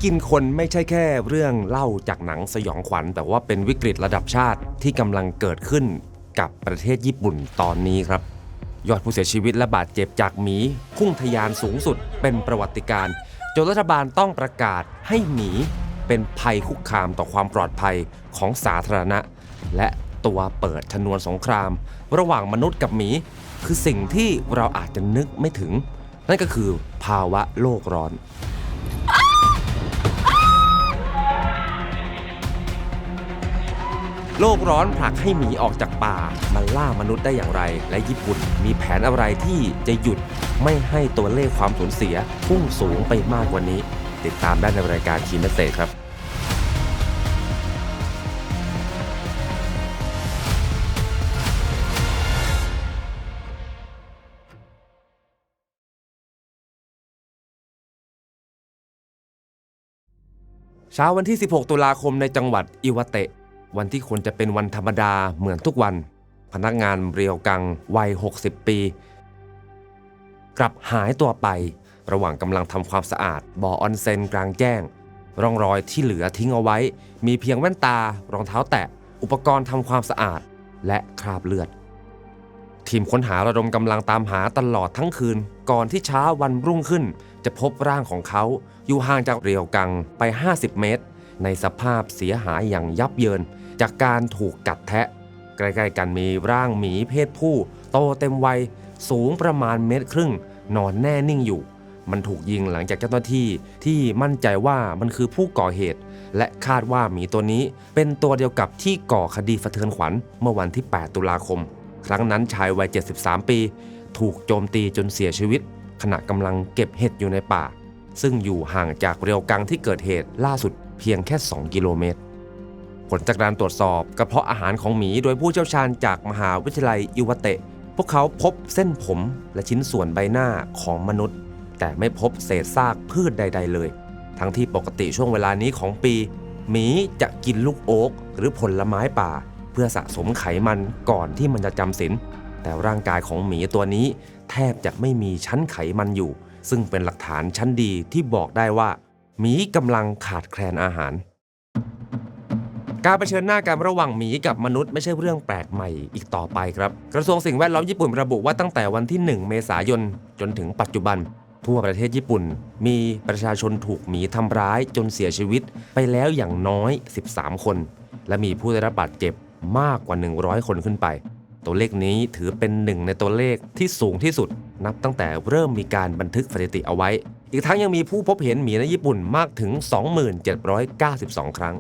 กินคนไม่ใช่แค่เรื่องเล่าจากหนังสยองขวัญแต่ว่าเป็นวิกฤตระดับชาติที่กำลังเกิดขึ้นกับประเทศญี่ปุ่นตอนนี้ครับยอดผู้เสียชีวิตและบาดเจ็บจากหมีพุ่งทะยานสูงสุดเป็นประวัติการณ์จนรัฐบาลต้องประกาศให้หมีเป็นภัยคุกคามต่อความปลอดภัยของสาธารณะและตัวเปิดชนวนสงครามระหว่างมนุษย์กับหมีคือสิ่งที่เราอาจจะนึกไม่ถึงนั่นก็คือภาวะโลกร้อนโลกร้อนผลักให้หมีออกจากป่ามาล่ามนุษย์ได้อย่างไรและญี่ปุ่นมีแผนอะไรที่จะหยุดไม่ให้ตัวเลขความสูญเสียพุ่งสูงไปมากกว่านี้ติดตามได้ในรายการคีย์เมสเสจครับเช้าวันที่16ตุลาคมในจังหวัดอิวาเตะวันที่ควรจะเป็นวันธรรมดาเหมือนทุกวันพนักงานเรียวกังวัย60ปีกลับหายตัวไประหว่างกำลังทำความสะอาดบ่อออนเซ็นกลางแจ้งร่องรอยที่เหลือทิ้งเอาไว้มีเพียงแว่นตารองเท้าแตะอุปกรณ์ทำความสะอาดและคราบเลือดทีมค้นหาระดมกำลังตามหาตลอดทั้งคืนก่อนที่เช้าวันรุ่งขึ้นจะพบร่างของเขาอยู่ห่างจากเรียวกังไป50เมตรในสภาพเสียหายอย่างยับเยินจากการถูกกัดแทะใกล้ๆกันมีร่างหมีเพศผู้โตเต็มวัยสูงประมาณ1.5 เมตรนอนแน่นิ่งอยู่มันถูกยิงหลังจากเจ้าหน้าที่ที่มั่นใจว่ามันคือผู้ก่อเหตุและคาดว่าหมีตัวนี้เป็นตัวเดียวกับที่ก่อคดีสะเทือนขวัญเมื่อวันที่8ตุลาคมครั้งนั้นชายวัย73ปีถูกโจมตีจนเสียชีวิตขณะกำลังเก็บเห็ดอยู่ในป่าซึ่งอยู่ห่างจากเรียวกังที่เกิดเหตุล่าสุดเพียงแค่2 กิโลเมตรผลจากการตรวจสอบกระเพาะอาหารของหมีโดยผู้เชี่ยวชาญจากมหาวิทยาลัยอิวาเตะพวกเขาพบเส้นผมและชิ้นส่วนใบหน้าของมนุษย์แต่ไม่พบเศษซากพืชใดๆเลยทั้งที่ปกติช่วงเวลานี้ของปีหมีจะกินลูกโอ๊กหรือผลไม้ป่าเพื่อสะสมไขมันก่อนที่มันจะจำศีลแต่ร่างกายของหมีตัวนี้แทบจะไม่มีชั้นไขมันอยู่ซึ่งเป็นหลักฐานชั้นดีที่บอกได้ว่าหมีกำลังขาดแคลนอาหารการเผชิญหน้ากันระหว่างหมีกับมนุษย์ไม่ใช่เรื่องแปลกใหม่อีกต่อไปครับกระทรวงสิ่งแวดล้อมญี่ปุ่นระบุว่าตั้งแต่วันที่1 เมษายนจนถึงปัจจุบันทั่วประเทศญี่ปุ่นมีประชาชนถูกหมีทำร้ายจนเสียชีวิตไปแล้วอย่างน้อย13คนและมีผู้ได้รับบาดเจ็บมากกว่า100คนขึ้นไปตัวเลขนี้ถือเป็นหนึ่งในตัวเลขที่สูงที่สุดนับตั้งแต่เริ่มมีการบันทึกสถิติเอาไว้อีกทั้งยังมีผู้พบเห็นหมีในญี่ปุ่นมากถึง 2792 ครั้ง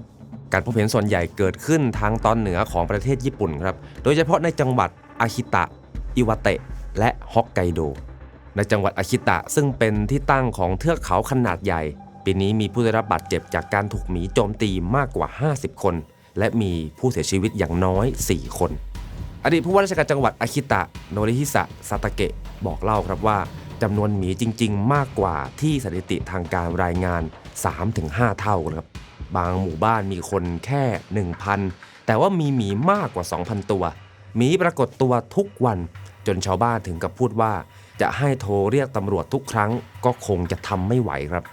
การพบเห็นส่วนใหญ่เกิดขึ้นทางตอนเหนือของประเทศญี่ปุ่นครับโดยเฉพาะในจังหวัดอาคิตะอิวาเตะและฮอกไกโดในจังหวัดอาคิตะซึ่งเป็นที่ตั้งของเทือกเขาขนาดใหญ่ปีนี้มีผู้ได้รับบาดเจ็บจากการถูกหมีโจมตีมากกว่า50คนและมีผู้เสียชีวิตอย่างน้อย4คนอดีตผู้ว่าราชการจังหวัดอาคิตะโนริฮิสะซาตาเกะบอกเล่าครับว่าจำนวนหมีจริงๆมากกว่าที่สถิติทางการรายงาน 3-5 เท่าครับบางหมู่บ้านมีคนแค่ 1,000 แต่ว่ามีหมีมากกว่า 2,000 ตัวหมีปรากฏตัวทุกวันจนชาวบ้านถึงกับพูดว่าจะให้โทรเรียกตำรวจทุกครั้งก็คงจะทำไม่ไหวครับ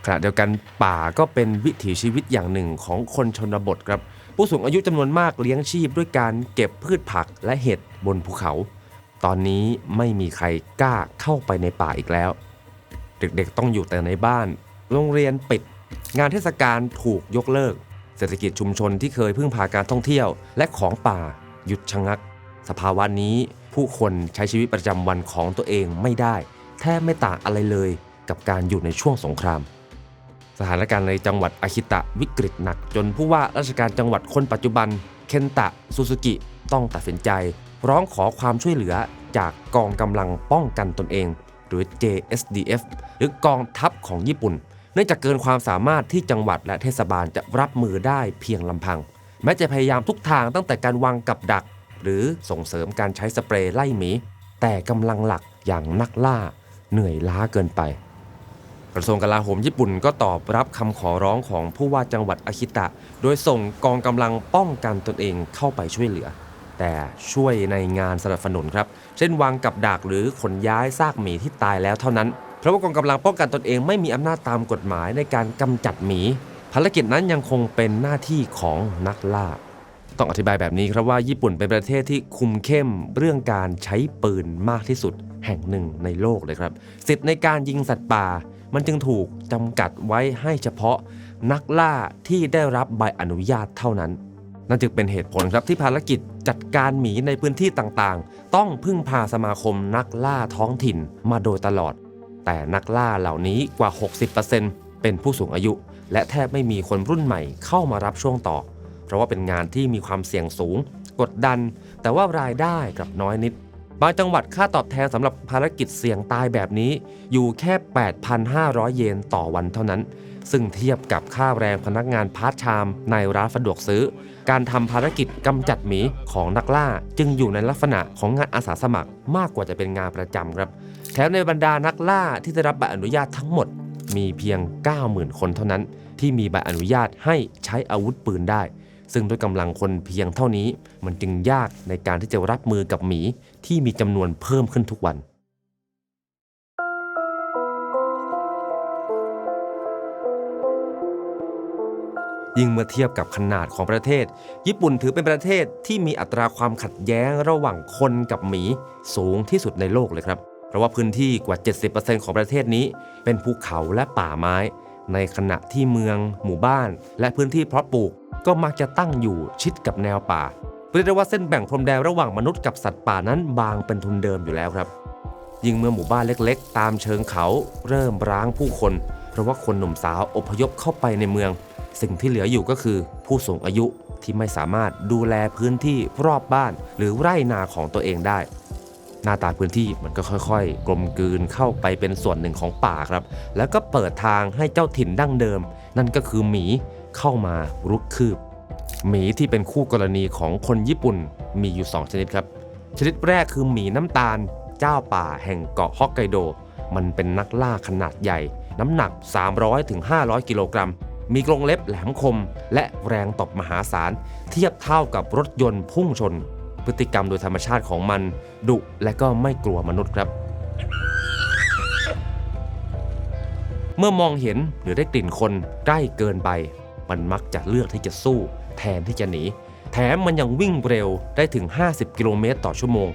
ขณะเดียวกันป่าก็เป็นวิถีชีวิตอย่างหนึ่งของคนชนบทครับผู้สูงอายุจำนวนมากเลี้ยงชีพด้วยการเก็บพืชผักและเห็ดบนภูเขาตอนนี้ไม่มีใครกล้าเข้าไปในป่าอีกแล้วเด็กๆต้องอยู่แต่ในบ้านโรงเรียนปิดงานเทศกาลถูกยกเลิกเศรษฐกิจชุมชนที่เคยพึ่งพาการท่องเที่ยวและของป่าหยุดชะงักสภาวะนี้ผู้คนใช้ชีวิตประจำวันของตัวเองไม่ได้แทบไม่ต่างอะไรเลยกับการอยู่ในช่วงสงครามสถานการณ์ในจังหวัดอาคิตะวิกฤตหนักจนผู้ว่าราชการจังหวัดคนปัจจุบันเคนตะซูซูกิต้องตัดสินใจร้องขอความช่วยเหลือจากกองกำลังป้องกันตนเองหรือ JSDF หรือกองทัพของญี่ปุ่นเนื่องจากเกินความสามารถที่จังหวัดและเทศบาลจะรับมือได้เพียงลำพังแม้จะพยายามทุกทางตั้งแต่การวางกับดักหรือส่งเสริมการใช้สเปรย์ไล่หมีแต่กำลังหลักอย่างนักล่าเหนื่อยล้าเกินไปกระทรวงกลาโหมญี่ปุ่นก็ตอบรับคำขอร้องของผู้ว่าจังหวัดอาคิตะโดยส่งกองกำลังป้องกันตนเองเข้าไปช่วยเหลือแต่ช่วยในงานสนับสนุนครับเช่นวางกับดักหรือขนย้ายซากหมีที่ตายแล้วเท่านั้นพ ราะว่ากองกำลังป้องกันตนเองไม่มีอำนาจตามกฎหมายในการกำจัดหมีภารกิจนั้นยังคงเป็นหน้าที่ของนักล่าต้องอธิบายแบบนี้ครับว่าญี่ปุ่นเป็นประเทศที่คุมเข้มเรื่องการใช้ปืนมากที่สุดแห่งหนึ่งในโลกเลยครับสิทธิ์ในการยิงสัตว์ป่ามันจึงถูกจำกัดไว้ให้เฉพาะนักล่าที่ได้รับใบอนุญาตเท่านั้นนั่นจึงเป็นเหตุผลครับที่ภารกิจจัดการหมีในพื้นที่ต่างๆต้องพึ่งพาสมาคมนักล่าท้องถิ่นมาโดยตลอดแต่นักล่าเหล่านี้กว่า 60% เป็นผู้สูงอายุและแทบไม่มีคนรุ่นใหม่เข้ามารับช่วงต่อเพราะว่าเป็นงานที่มีความเสี่ยงสูงกดดันแต่ว่ารายได้กลับน้อยนิดบางจังหวัดค่าตอบแทนสำหรับภารกิจเสี่ยงตายแบบนี้อยู่แค่ 8,500 เยนต่อวันเท่านั้นซึ่งเทียบกับค่าแรงพนักงานพาร์ทไทม์ในร้านสะดวกซื้อการทำภารกิจกำจัดหมีของนักล่าจึงอยู่ในลักษณะของงานอาสาสมัครมากกว่าจะเป็นงานประจำครับแถมในบรรดานักล่าที่ได้รับใบอนุญาตทั้งหมดมีเพียง 90,000 คนเท่านั้นที่มีใบอนุญาตให้ใช้อาวุธปืนได้ซึ่งด้วยกำลังคนเพียงเท่านี้มันจึงยากในการที่จะรับมือกับหมีที่มีจำนวนเพิ่มขึ้นทุกวันยิ่งเมื่อเทียบกับขนาดของประเทศญี่ปุ่นถือเป็นประเทศที่มีอัตราความขัดแย้งระหว่างคนกับหมีสูงที่สุดในโลกเลยครับเพราะว่าพื้นที่กว่า 70% ของประเทศนี้เป็นภูเขาและป่าไม้ในขณะที่เมืองหมู่บ้านและพื้นที่เพาะปลูกก็มักจะตั้งอยู่ชิดกับแนวป่าเรียกได้ว่าเส้นแบ่งพรมแดนระหว่างมนุษย์กับสัตว์ป่านั้นบางเป็นทุนเดิมอยู่แล้วครับยิ่งเมื่อหมู่บ้านเล็กๆตามเชิงเขาเริ่มร้างผู้คนเพราะว่าคนหนุ่มสาวอพยพเข้าไปในเมืองสิ่งที่เหลืออยู่ก็คือผู้สูงอายุที่ไม่สามารถดูแลพื้นที่รอบบ้านหรือไร่นาของตัวเองได้หน้าตาพื้นที่มันก็ค่อยๆกลมกลืนเข้าไปเป็นส่วนหนึ่งของป่าครับแล้วก็เปิดทางให้เจ้าถิ่นดั้งเดิมนั่นก็คือหมีเข้ามารุกคืบหมีที่เป็นคู่กรณีของคนญี่ปุ่นมีอยู่2ชนิดครับชนิดแรกคือหมีน้ำตาลเจ้าป่าแห่งเกาะฮอกไกโดมันเป็นนักล่าขนาดใหญ่น้ำหนัก 300-500 กิโลกรัมมีกรงเล็บแหลมคมและแรงตบมหาศาลเทียบเท่ากับรถยนต์พุ่งชนพฤติกรรมโดยธรรมชาติของมันดุและก็ไม่กลัวมนุษย์ครับเมื่อมองเห็นหรือได้กลิ่นคนใกล้เกินไปมันมักจะเลือกที่จะสู้แทนที่จะหนีแถมมันยังวิ่งเร็วได้ถึง50 กิโลเมตรต่อชั่วโมง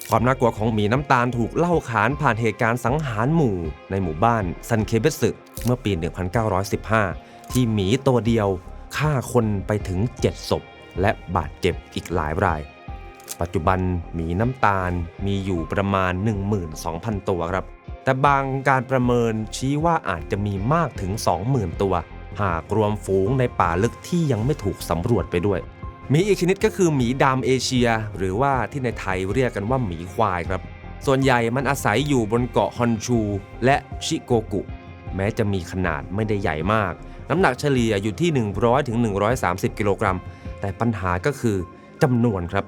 ความน่ากลัวของหมีน้ำตาลถูกเล่าขานผ่านเหตุการณ์สังหารหมู่ในหมู่บ้านซันเคเบสึเมื่อปี 1915 ที่หมีตัวเดียวฆ่าคนไปถึง7 ศพและบาดเจ็บอีกหลายรายปัจจุบันหมีน้ำตาลมีอยู่ประมาณ 12,000 ตัวครับแต่บางการประเมินชี้ว่าอาจจะมีมากถึง 20,000 ตัวหากรวมฝูงในป่าลึกที่ยังไม่ถูกสำรวจไปด้วยหมีอีกชนิดก็คือหมีดำเอเชียหรือว่าที่ในไทยเรียกกันว่าหมีควายครับส่วนใหญ่มันอาศัยอยู่บนเกาะฮอนชูและชิโกกุแม้จะมีขนาดไม่ได้ใหญ่มากน้ำหนักเฉลี่ยอยู่ที่ 100-130 กิโลกรัมแต่ปัญหาก็คือจำนวนครับ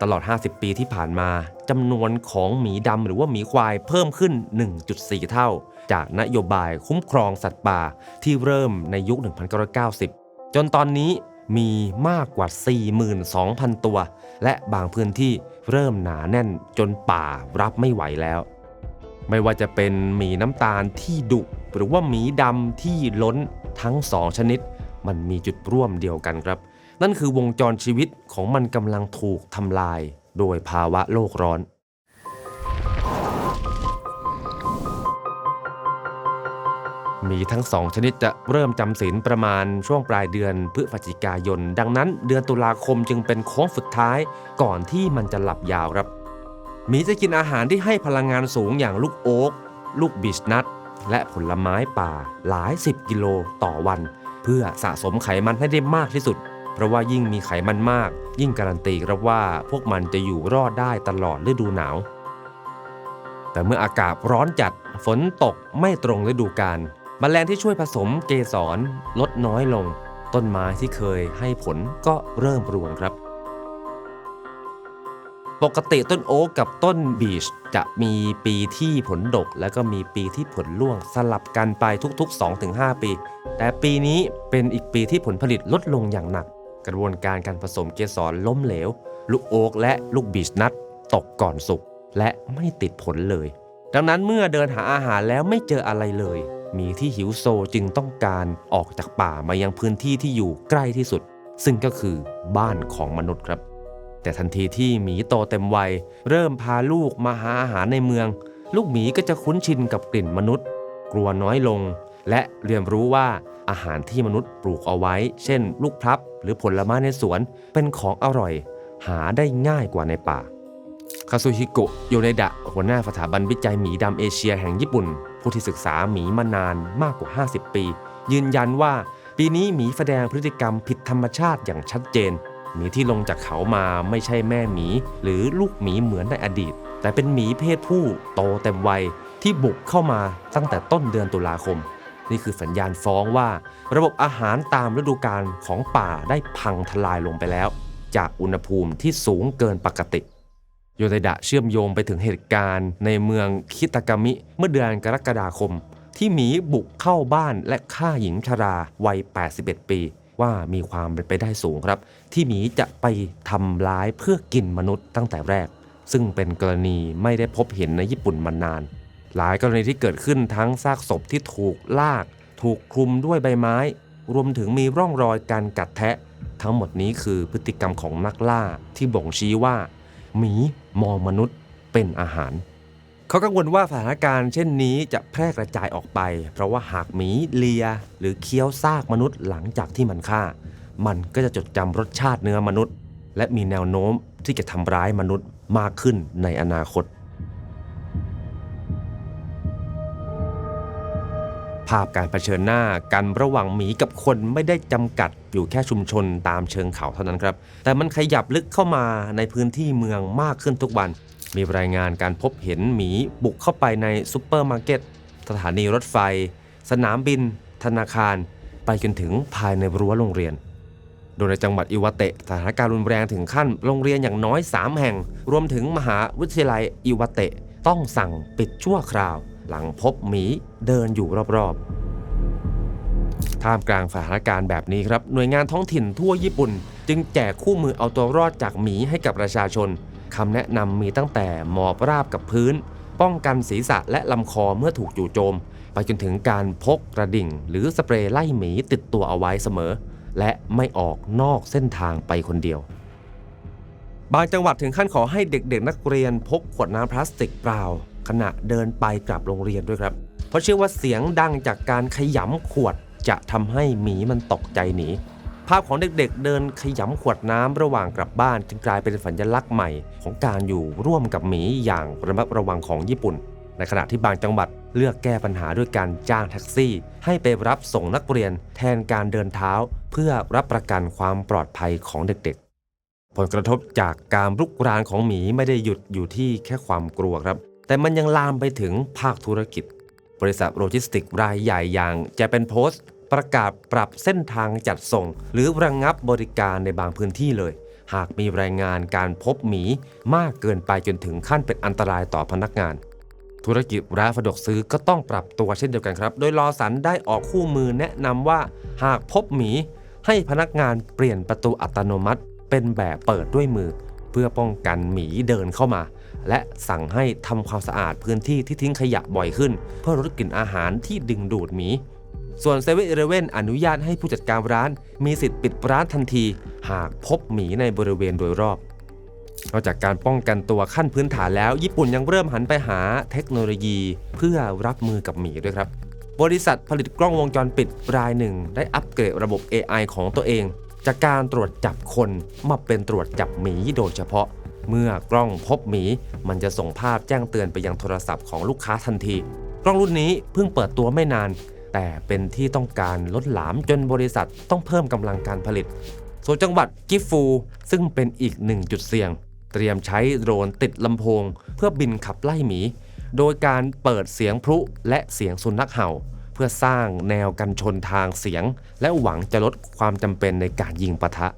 ตลอด50 ปีที่ผ่านมาจำนวนของหมีดำหรือว่าหมีควายเพิ่มขึ้น 1.4 เท่าจากนโยบายคุ้มครองสัตว์ป่าที่เริ่มในยุค 1990 จนตอนนี้มีมากกว่า 42,000 ตัวและบางพื้นที่เริ่มหนาแน่นจนป่ารับไม่ไหวแล้วไม่ว่าจะเป็นหมีน้ำตาลที่ดุหรือว่าหมีดำที่ล้นทั้ง2ชนิดมันมีจุดร่วมเดียวกันครับนั่นคือวงจรชีวิตของมันกำลังถูกทำลายโดยภาวะโลกร้อนหมีทั้ง2ชนิดจะเริ่มจำศีลประมาณช่วงปลายเดือนพฤศจิกายนดังนั้นเดือนตุลาคมจึงเป็นโค้งสุดท้ายก่อนที่มันจะหลับยาวครับหมีจะกินอาหารที่ให้พลังงานสูงอย่างลูกโอ๊กลูกบีชนัทและผลไม้ป่าหลาย10 กิโลต่อวันเพื่อสะสมไขมันให้ได้มากที่สุดเพราะว่ายิ่งมีไขมันมากยิ่งการันตีครับว่าพวกมันจะอยู่รอดได้ตลอดฤดูหนาวแต่เมื่ออากาศร้อนจัดฝนตกไม่ตรงฤดูกาลแมลงที่ช่วยผสมเกสรลดน้อยลงต้นไม้ที่เคยให้ผลก็เริ่มร่วงครับปกติต้นโอ๊กกับต้นบีชจะมีปีที่ผลดกและก็มีปีที่ผลร่วงสลับกันไปทุกๆ 2-5 ปีแต่ปีนี้เป็นอีกปีที่ผลผลิตลดลงอย่างหนักกระบวนการผสมเกสรล้มเหลวลูกโอ๊กและลูกบีชนัทตกก่อนสุกและไม่ติดผลเลย ดังนั้นเมื่อเดินหาอาหารแล้วไม่เจออะไรเลยหมีที่หิวโซจึงต้องการออกจากป่ามายังพื้นที่ที่อยู่ใกล้ที่สุดซึ่งก็คือบ้านของมนุษย์ครับแต่ทันทีที่หมีโตเต็มวัยเริ่มพาลูกมาหาอาหารในเมืองลูกหมีก็จะคุ้นชินกับกลิ่นมนุษย์กลัวน้อยลงและเรียนรู้ว่าอาหารที่มนุษย์ปลูกเอาไว้เช่นลูกพลับหรือผลไม้ในสวนเป็นของอร่อยหาได้ง่ายกว่าในป่าคาซุฮิโกะโยเนดะหัวหน้าสถาบันวิจัยหมีดำเอเชียแห่งญี่ปุ่นผู้ที่ศึกษาหมีมานานมากกว่า50ปียืนยันว่าปีนี้หมีแสดงพฤติกรรมผิดธรรมชาติอย่างชัดเจนหมีที่ลงจากเขามาไม่ใช่แม่หมีหรือลูกหมีเหมือนในอดีตแต่เป็นหมีเพศผู้โตเต็มวัยที่บุกเข้ามาตั้งแต่ต้นเดือนตุลาคมนี่คือสัญญาณฟ้องว่าระบบอาหารตามฤดูกาลของป่าได้พังทลายลงไปแล้วจากอุณหภูมิที่สูงเกินปกติโยเนดะเชื่อมโยงไปถึงเหตุการณ์ในเมืองคิตากามิเมื่อเดือนกรกฎาคมที่หมีบุกเข้าบ้านและฆ่าหญิงชราวัย81ปีว่ามีความเป็นไปได้สูงครับที่หมีจะไปทำร้ายเพื่อกินมนุษย์ตั้งแต่แรกซึ่งเป็นกรณีไม่ได้พบเห็นในญี่ปุ่นมานานหลายกรณีที่เกิดขึ้นทั้งซากศพที่ถูกลากถูกคลุมด้วยใบไม้รวมถึงมีร่องรอยการกัดแทะทั้งหมดนี้คือพฤติกรรมของนักล่าที่บ่งชี้ว่าหมีมองมนุษย์เป็นอาหารเขากังวลว่าสถานการณ์เช่นนี้จะแพร่กระจายออกไปเพราะว่าหากหมีเลียหรือเคี้ยวซากมนุษย์หลังจากที่มันฆ่ามันก็จะจดจำรสชาติเนื้อมนุษย์และมีแนวโน้มที่จะทำร้ายมนุษย์มากขึ้นในอนาคตภาพการเผชิญหน้ากันระหว่างหมีกับคนไม่ได้จำกัดอยู่แค่ชุมชนตามเชิงเขาเท่านั้นครับแต่มันขยับลึกเข้ามาในพื้นที่เมืองมากขึ้นทุกวันมีรายงานการพบเห็นหมีบุกเข้าไปในซุปเปอร์มาร์เก็ตสถานีรถไฟสนามบินธนาคารไปจนถึงภายในรั้วโรงเรียนโดยในจังหวัดอิวาเตะสถานการณ์รุนแรงถึงขั้นโรงเรียนอย่างน้อย3แห่งรวมถึงมหาวิทยาลัยอิวาเตะต้องสั่งปิดชั่วคราวหลังพบหมีเดินอยู่รอบๆท่ามกลางสถานการณ์แบบนี้ครับหน่วยงานท้องถิ่นทั่วญี่ปุ่นจึงแจกคู่มือเอาตัวรอดจากหมีให้กับประชาชนคำแนะนำมีตั้งแต่หมอบราบกับพื้นป้องกันศีรษะและลำคอเมื่อถูกจู่โจมไปจนถึงการพกกระดิ่งหรือสเปรย์ไล่หมีติดตัวเอาไว้เสมอและไม่ออกนอกเส้นทางไปคนเดียวบางจังหวัดถึงขั้นขอให้เด็กๆนักเรียนพกขวดน้ำพลาสติกเปล่าขณะเดินไปกลับโรงเรียนด้วยครับเพราะเชื่อว่าเสียงดังจากการขยำขวดจะทำให้หมีมันตกใจหนีภาพของเด็กๆเดินขยำขวดน้ำระหว่างกลับบ้านจึงกลายเป็นสัญลักษณ์ใหม่ของการอยู่ร่วมกับหมีอย่างระมัดระวังของญี่ปุ่นในขณะที่บางจังหวัดเลือกแก้ปัญหาด้วยการจ้างแท็กซี่ให้ไปรับส่งนักเรียนแทนการเดินเท้าเพื่อรับประกันความปลอดภัยของเด็กๆผลกระทบจากการรุกรานของหมีไม่ได้หยุดอยู่ที่แค่ความกลัวครับแต่มันยังลามไปถึงภาคธุรกิจบริษัทโลจิสติกส์รายใหญ่อย่างเจแปนโพสต์ประกาศปรับเส้นทางจัดส่งหรือระงับบริการในบางพื้นที่เลยหากมีรายงานการพบหมีมากเกินไปจนถึงขั้นเป็นอันตรายต่อพนักงานธุรกิจร้านสะดวกซื้อก็ต้องปรับตัวเช่นเดียวกันครับโดยลอสันได้ออกคู่มือแนะนำว่าหากพบหมีให้พนักงานเปลี่ยนประตูอัตโนมัติเป็นแบบเปิดด้วยมือเพื่อป้องกันหมีเดินเข้ามาและสั่งให้ทำความสะอาดพื้นที่ที่ทิ้งขยะบ่อยขึ้นเพื่อลดกลิ่นอาหารที่ดึงดูดหมีส่วน 7-Eleven อนุญาตให้ผู้จัดการร้านมีสิทธิ์ปิดร้านทันทีหากพบหมีในบริเวณโดยรอบนอกจากการป้องกันตัวขั้นพื้นฐานแล้วญี่ปุ่นยังเริ่มหันไปหาเทคโนโลยีเพื่อรับมือกับหมีด้วยครับบริษัทผลิตกล้องวงจรปิดรายหนึ่งได้อัปเกรดระบบ AI ของตัวเองจากการตรวจจับคนมาเป็นตรวจจับหมีโดยเฉพาะเมื่อกล้องพบหมีมันจะส่งภาพแจ้งเตือนไปยังโทรศัพท์ของลูกค้าทันทีกล้องรุ่นนี้เพิ่งเปิดตัวไม่นานแต่เป็นที่ต้องการล้นหลามจนบริษัทต้องเพิ่มกำลังการผลิตส่วนจังหวัดกิฟฟูซึ่งเป็นอีกหนึ่งจุดเสี่ยงเตรียมใช้โดรนติดลำโพงเพื่อบินขับไล่หมีโดยการเปิดเสียงพลุและเสียงสุนัขเห่าเพื่อสร้างแนวกันชนทางเสียงและหวังจะลดความจำเป็นในการยิงปะทะ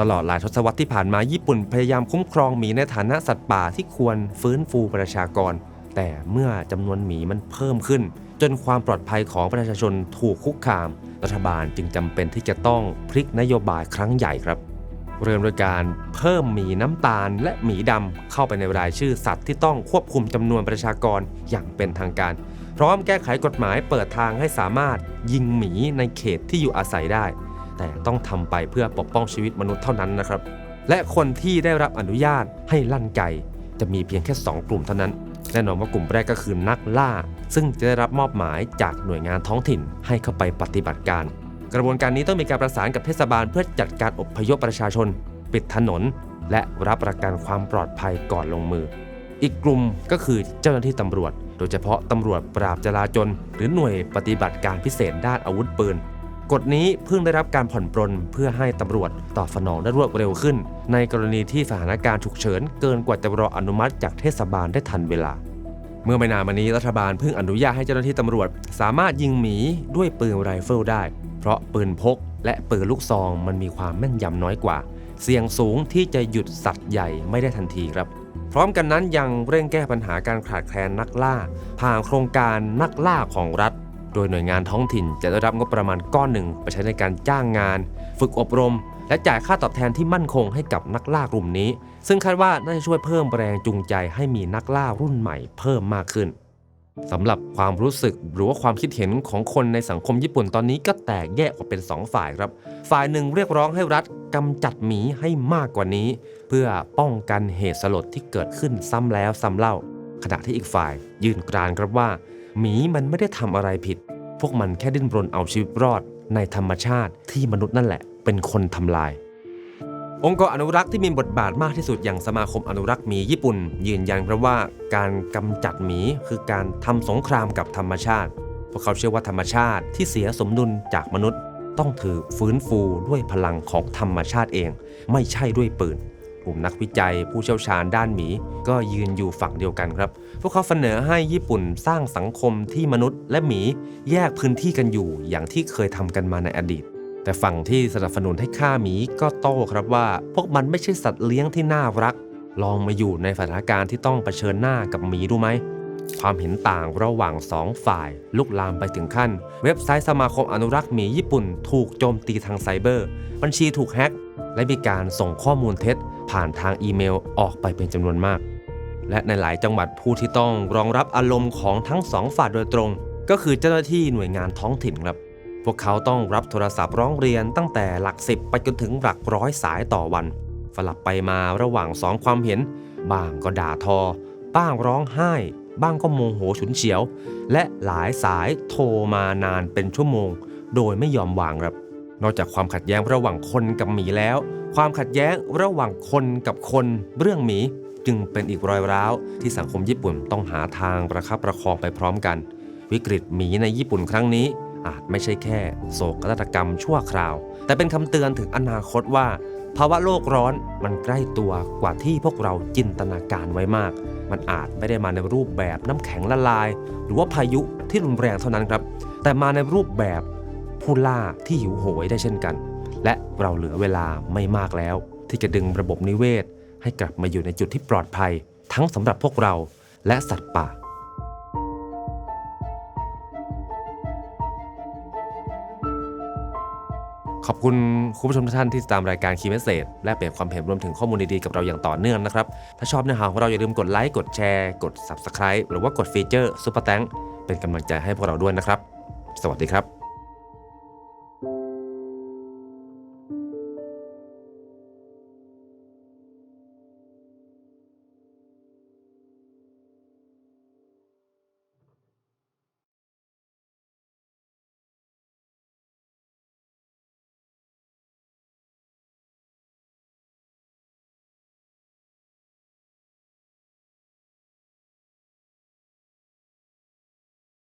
ตลอดหลายทศวรรษที่ผ่านมาญี่ปุ่นพยายามคุ้มครองหมีในฐานะสัตว์ป่าที่ควรฟื้นฟูประชากรแต่เมื่อจำนวนหมีมันเพิ่มขึ้นจนความปลอดภัยของประชาชนถูกคุกคามรัฐบาลจึงจำเป็นที่จะต้องพลิกนโยบายครั้งใหญ่ครับ เริ่มโดยการเพิ่มหมีน้ำตาลและหมีดำเข้าไปในรายชื่อสัตว์ที่ต้องควบคุมจำนวนประชากรอย่างเป็นทางการพร้อมแก้ไขกฎหมายเปิดทางให้สามารถยิงหมีในเขตที่อยู่อาศัยได้แต่ต้องทำไปเพื่อปกป้องชีวิตมนุษย์เท่านั้นนะครับและคนที่ได้รับอนุญาตให้ลั่นไก่จะมีเพียงแค่2กลุ่มเท่านั้นแน่นอนว่ากลุ่มแรกก็คือนักล่าซึ่งจะได้รับมอบหมายจากหน่วยงานท้องถิ่นให้เข้าไปปฏิบัติการกระบวนการนี้ต้องมีการประสานกับเทศบาลเพื่อจัดการอพยพประชาชนปิดถนนและรับประกันความปลอดภัยก่อนลงมืออีกกลุ่มก็คือเจ้าหน้าที่ตำรวจโดยเฉพาะตำรวจปราบจลาจลหรือหน่วยปฏิบัติการพิเศษด้านอาวุธปืนกฎนี้เพิ่งได้รับการผ่อนปรนเพื่อให้ตำรวจตอบสนองได้รวดเร็วขึ้นในกรณีที่สถานการณ์ฉุกเฉินเกินกว่าจะรออนุมัติจากเทศบาลได้ทันเวลาเมื่อไม่นานมานี้รัฐบาลเพิ่งอนุญาตให้เจ้าหน้าที่ตำรวจสามารถยิงหมีด้วยปืนไรเฟิลได้เพราะปืนพกและปืนลูกซองมันมีความแม่นยำน้อยกว่าเสี่ยงสูงที่จะหยุดสัตว์ใหญ่ไม่ได้ทันทีครับพร้อมกันนั้นยังเร่งแก้ปัญหาการขาดแคลนนักล่าผ่านโครงการนักล่าของรัฐโดยหน่วยงานท้องถิ่นจะได้รับงบประมาณก้อนหนึ่งไปใช้ในการจ้างงานฝึกอบรมและจ่ายค่าตอบแทนที่มั่นคงให้กับนักล่ากลุ่มนี้ซึ่งคาดว่าน่าจะช่วยเพิ่มแรงจูงใจให้มีนักล่ารุ่นใหม่เพิ่มมากขึ้นสำหรับความรู้สึกหรือว่าความคิดเห็นของคนในสังคมญี่ปุ่นตอนนี้ก็แตกแยกออกเป็น2ฝ่ายครับฝ่ายหนึ่งเรียกร้องให้รัฐกำจัดหมีให้มากกว่านี้เพื่อป้องกันเหตุสลดที่เกิดขึ้นซ้ำแล้วซ้ำเล่าขณะที่อีกฝ่ายยืนกรานครับว่าหมีมันไม่ได้ทำอะไรผิดพวกมันแค่ดิ้นรนเอาชีวิตรอดในธรรมชาติที่มนุษย์นั่นแหละเป็นคนทำลายองค์กรอนุรักษ์ที่มีบทบาทมากที่สุดอย่างสมาคมอนุรักษ์หมีญี่ปุ่นยืนยันครับว่าการกำจัดหมีคือการทำสงครามกับธรรมชาติพวกเขาเชื่อว่าธรรมชาติที่เสียสมดุลจากมนุษย์ต้องถือฟื้นฟูด้วยพลังของธรรมชาติเองไม่ใช่ด้วยปืนกลุ่มนักวิจัยผู้เชี่ยวชาญด้านหมีก็ยืนอยู่ฝั่งเดียวกันครับพวกเขาเสนอให้ญี่ปุ่นสร้างสังคมที่มนุษย์และหมีแยกพื้นที่กันอยู่อย่างที่เคยทำกันมาในอดีตแต่ฝั่งที่สนับสนุนให้ฆ่าหมีก็โต้ครับว่าพวกมันไม่ใช่สัตว์เลี้ยงที่น่ารักลองมาอยู่ในสถานการณ์ที่ต้องเผชิญหน้ากับหมีดูไหมความเห็นต่างระหว่าง2ฝ่ายลุกลามไปถึงขั้นเว็บไซต์สมาคมอนุรักษ์หมีญี่ปุ่นถูกโจมตีทางไซเบอร์บัญชีถูกแฮ็กและมีการส่งข้อมูลเท็จผ่านทางอีเมลออกไปเป็นจำนวนมากและในหลายจังหวัดผู้ที่ต้องรองรับอารมณ์ของทั้ง2ฝ่ายโดยตรงก็คือเจ้าหน้าที่หน่วยงานท้องถิ่นครับพวกเขาต้องรับโทรศัพท์ร้องเรียนตั้งแต่หลัก10ไปจนถึงหลักร้อยสายต่อวันสลับไปมาระหว่าง2ความเห็นบ้างก็ด่าทอบ้างร้องไห้บ้างก็โมโหฉุนเฉียวและหลายสายโทรมานานเป็นชั่วโมงโดยไม่ยอมวางครับนอกจากความขัดแย้งระหว่างคนกับหมีแล้วความขัดแย้งระหว่างคนกับคนเรื่องหมีจึงเป็นอีกรอยร้าวที่สังคมญี่ปุ่นต้องหาทางประคับประคองไปพร้อมกันวิกฤตหมีในญี่ปุ่นครั้งนี้อาจไม่ใช่แค่โศกนาฏกรรมชั่วคราวแต่เป็นคำเตือนถึงอนาคตว่าภาวะโลกร้อนมันใกล้ตัวกว่าที่พวกเราจินตนาการไว้มากมันอาจไม่ได้มาในรูปแบบน้ำแข็งละลายหรือว่าพายุที่รุนแรงเท่านั้นครับแต่มาในรูปแบบผู้ล่าที่หิวโหยได้เช่นกันและเราเหลือเวลาไม่มากแล้วที่จะดึงระบบนิเวศให้กลับมาอยู่ในจุดที่ปลอดภัยทั้งสำหรับพวกเราและสัตว์ป่าขอบคุณคุณผู้ชมทุกท่านที่ติดตามรายการคีย์เมสเสจและเปลี่ยนความเห็นรวมถึงข้อมูลดีๆกับเราอย่างต่อเนื่องนะครับถ้าชอบเนื้อหาของเราอย่าลืมกดไลค์กดแชร์กด Subscribe หรือว่ากดฟีเจอร์ซุปเปอร์แตงเป็นกำลังใจให้พวกเราด้วยนะครับสวัสดีครับ